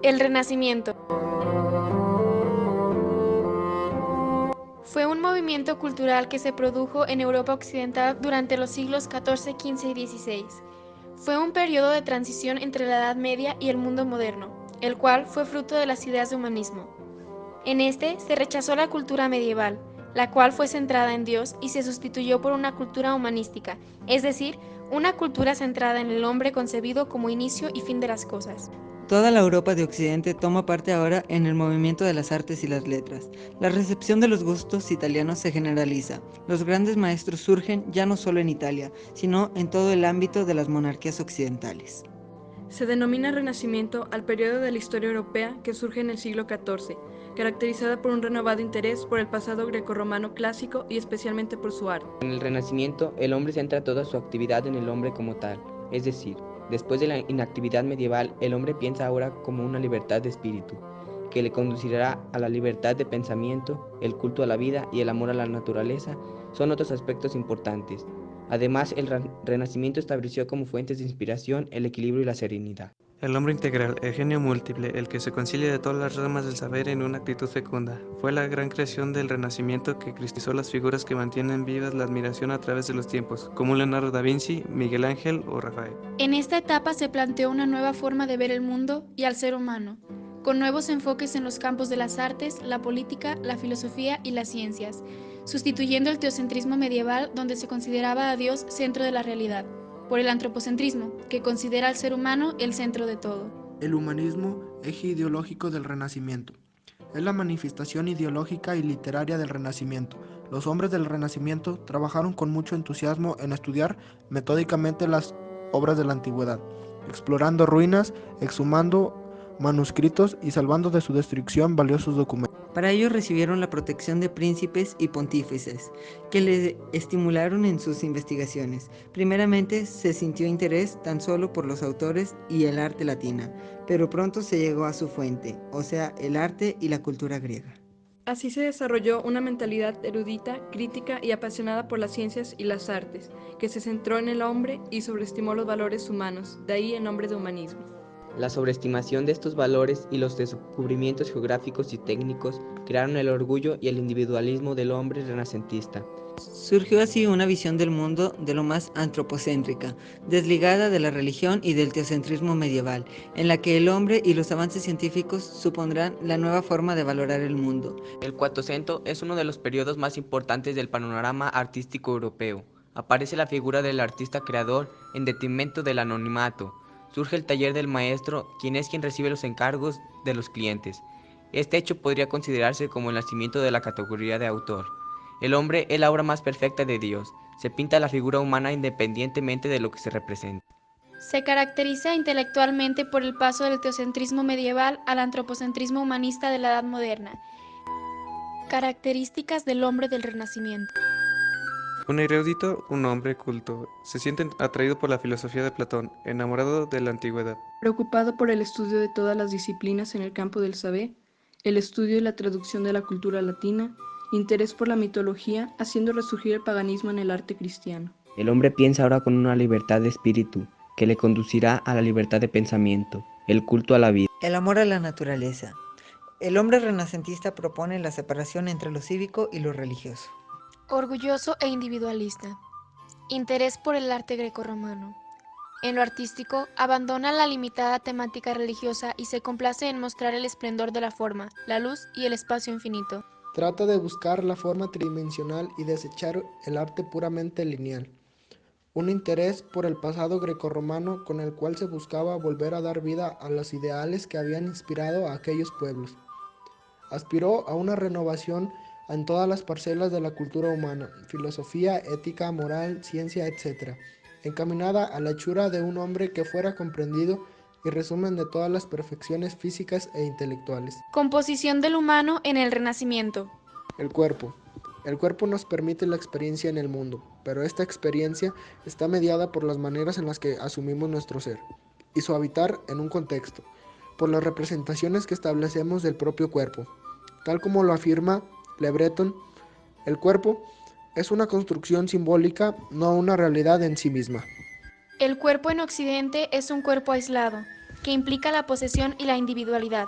El Renacimiento. Fue un movimiento cultural que se produjo en Europa Occidental durante los siglos XIV, XV y XVI. Fue un periodo de transición entre la Edad Media y el mundo moderno, el cual fue fruto de las ideas de humanismo. En este se rechazó la cultura medieval, la cual fue centrada en Dios y se sustituyó por una cultura humanística, es decir, una cultura centrada en el hombre concebido como inicio y fin de las cosas. Toda la Europa de Occidente toma parte ahora en el movimiento de las artes y las letras. La recepción de los gustos italianos se generaliza. Los grandes maestros surgen ya no solo en Italia, sino en todo el ámbito de las monarquías occidentales. Se denomina Renacimiento al periodo de la historia europea que surge en el siglo XIV, caracterizada por un renovado interés por el pasado grecorromano clásico y especialmente por su arte. En el Renacimiento, el hombre centra toda su actividad en el hombre como tal, es decir, después de la inactividad medieval, el hombre piensa ahora como una libertad de espíritu, que le conducirá a la libertad de pensamiento, el culto a la vida y el amor a la naturaleza son otros aspectos importantes. Además, el Renacimiento estableció como fuentes de inspiración el equilibrio y la serenidad. El hombre integral, el genio múltiple, el que se concilia de todas las ramas del saber en una actitud fecunda, fue la gran creación del Renacimiento que cristalizó las figuras que mantienen vivas la admiración a través de los tiempos, como Leonardo da Vinci, Miguel Ángel o Rafael. En esta etapa se planteó una nueva forma de ver el mundo y al ser humano, con nuevos enfoques en los campos de las artes, la política, la filosofía y las ciencias, sustituyendo el teocentrismo medieval donde se consideraba a Dios centro de la realidad, por el antropocentrismo, que considera al ser humano el centro de todo. El humanismo, eje ideológico del Renacimiento. Es la manifestación ideológica y literaria del Renacimiento. Los hombres del Renacimiento trabajaron con mucho entusiasmo en estudiar metódicamente las obras de la antigüedad, explorando ruinas, exhumando manuscritos y salvando de su destrucción valiosos documentos. Para ello recibieron la protección de príncipes y pontífices, que le estimularon en sus investigaciones. Primeramente se sintió interés tan solo por los autores y el arte latina, pero pronto se llegó a su fuente, o sea, el arte y la cultura griega. Así se desarrolló una mentalidad erudita, crítica y apasionada por las ciencias y las artes, que se centró en el hombre y sobreestimó los valores humanos, de ahí el nombre de humanismo. La sobreestimación de estos valores y los descubrimientos geográficos y técnicos crearon el orgullo y el individualismo del hombre renacentista. Surgió así una visión del mundo de lo más antropocéntrica, desligada de la religión y del teocentrismo medieval, en la que el hombre y los avances científicos supondrán la nueva forma de valorar el mundo. El Quattrocento es uno de los periodos más importantes del panorama artístico europeo. Aparece la figura del artista creador en detrimento del anonimato. Surge el taller del maestro, quien recibe los encargos de los clientes. Este hecho podría considerarse como el nacimiento de la categoría de autor. El hombre es la obra más perfecta de Dios. Se pinta la figura humana independientemente de lo que se representa. Se caracteriza intelectualmente por el paso del teocentrismo medieval al antropocentrismo humanista de la Edad Moderna. Características del hombre del Renacimiento. Un erudito, un hombre culto, se siente atraído por la filosofía de Platón, enamorado de la antigüedad. Preocupado por el estudio de todas las disciplinas en el campo del saber, el estudio y la traducción de la cultura latina, interés por la mitología, haciendo resurgir el paganismo en el arte cristiano. El hombre piensa ahora con una libertad de espíritu, que le conducirá a la libertad de pensamiento, el culto a la vida. El amor a la naturaleza. El hombre renacentista propone la separación entre lo cívico y lo religioso. Orgulloso e individualista. Interés por el arte grecorromano. En lo artístico, abandona la limitada temática religiosa y se complace en mostrar el esplendor de la forma, la luz y el espacio infinito. Trata de buscar la forma tridimensional y desechar el arte puramente lineal. Un interés por el pasado grecorromano con el cual se buscaba volver a dar vida a los ideales que habían inspirado a aquellos pueblos. Aspiró a una renovación en todas las parcelas de la cultura humana, filosofía, ética, moral, ciencia, etc., encaminada a la hechura de un hombre que fuera comprendido y resumen de todas las perfecciones físicas e intelectuales. Composición del humano en el Renacimiento. El cuerpo. El cuerpo nos permite la experiencia en el mundo, pero esta experiencia está mediada por las maneras en las que asumimos nuestro ser, y su habitar en un contexto, por las representaciones que establecemos del propio cuerpo. Tal como lo afirma Le Breton, el cuerpo es una construcción simbólica, no una realidad en sí misma. El cuerpo en Occidente es un cuerpo aislado, que implica la posesión y la individualidad,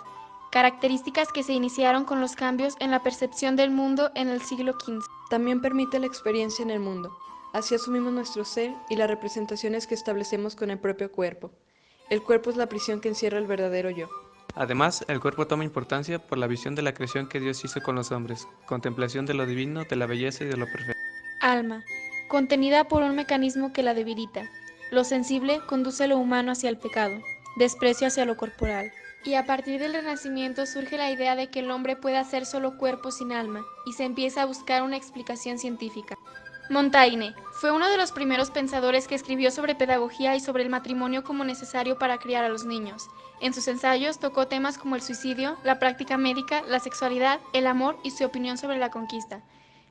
características que se iniciaron con los cambios en la percepción del mundo en el siglo XV. También permite la experiencia en el mundo. Así asumimos nuestro ser y las representaciones que establecemos con el propio cuerpo. El cuerpo es la prisión que encierra el verdadero yo. Además, el cuerpo toma importancia por la visión de la creación que Dios hizo con los hombres, contemplación de lo divino, de la belleza y de lo perfecto. Alma, contenida por un mecanismo que la debilita. Lo sensible conduce lo humano hacia el pecado, desprecio hacia lo corporal. Y a partir del Renacimiento surge la idea de que el hombre puede ser solo cuerpo sin alma, y se empieza a buscar una explicación científica. Montaigne fue uno de los primeros pensadores que escribió sobre pedagogía y sobre el matrimonio como necesario para criar a los niños. En sus ensayos tocó temas como el suicidio, la práctica médica, la sexualidad, el amor y su opinión sobre la conquista.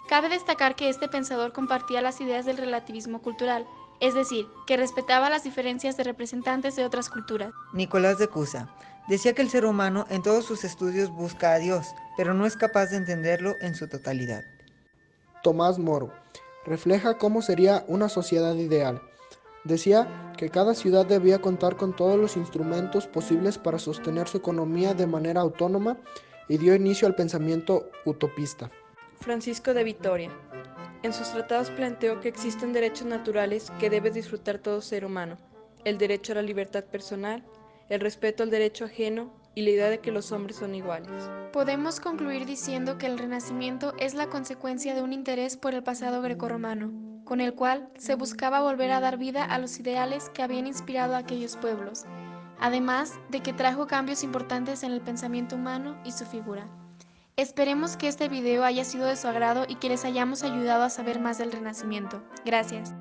Cabe destacar que este pensador compartía las ideas del relativismo cultural, es decir, que respetaba las diferencias de representantes de otras culturas. Nicolás de Cusa decía que el ser humano en todos sus estudios busca a Dios, pero no es capaz de entenderlo en su totalidad. Tomás Moro refleja cómo sería una sociedad ideal. Decía que cada ciudad debía contar con todos los instrumentos posibles para sostener su economía de manera autónoma y dio inicio al pensamiento utopista. Francisco de Vitoria. En sus tratados planteó que existen derechos naturales que debe disfrutar todo ser humano: el derecho a la libertad personal, el respeto al derecho ajeno y la idea de que los hombres son iguales. Podemos concluir diciendo que el Renacimiento es la consecuencia de un interés por el pasado grecorromano, con el cual se buscaba volver a dar vida a los ideales que habían inspirado a aquellos pueblos, además de que trajo cambios importantes en el pensamiento humano y su figura. Esperemos que este video haya sido de su agrado y que les hayamos ayudado a saber más del Renacimiento. Gracias.